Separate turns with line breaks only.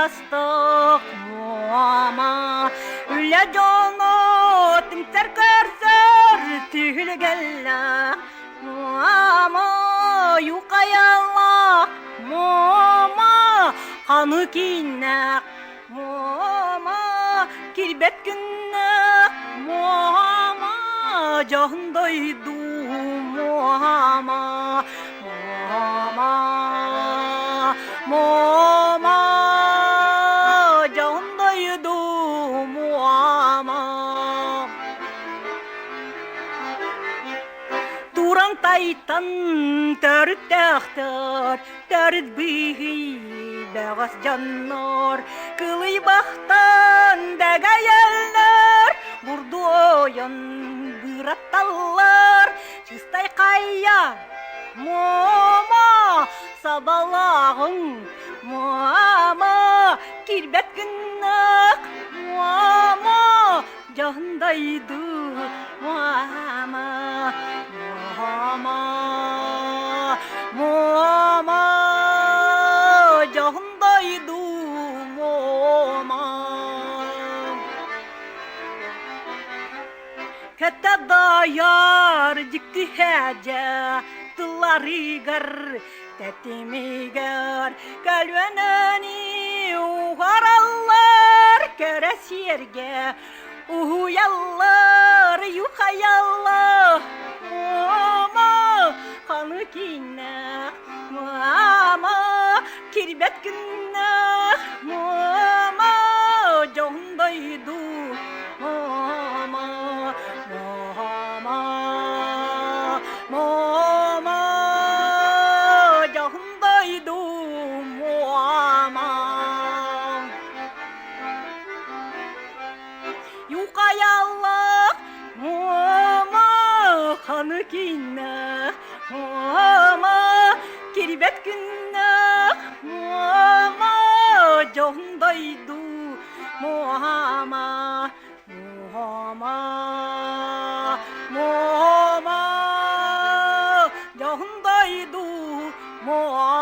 астық мама үлі жоны тімтер көрсір түйілгелі мама юқаялла мама қаны кейнақ мама кирбет күннақ мама жандайду мама мама мама жандайду мама туран тайтан төрт тақтар төрт бейгі бәғас жаннар кылый бақтан дәгәйәлләр бұрды ойын бұратталлар чыстай қайя мама сабалағың мама кирбет күннақ мама жандайды мама мама мама жандайды мама кәтті даяр жікті хәжә тыларыгар тәтемегар кәлвәнәні уғаралар кәрәсерге уяллар юқаяллар мама қаны кейнақ мама кирбет күннақ мама жандайды мама мама мама жандайды мама юқаяллақ мама қаны кейнақ мама кирбет күннақ мама жандайды мама мама мама жандайды мама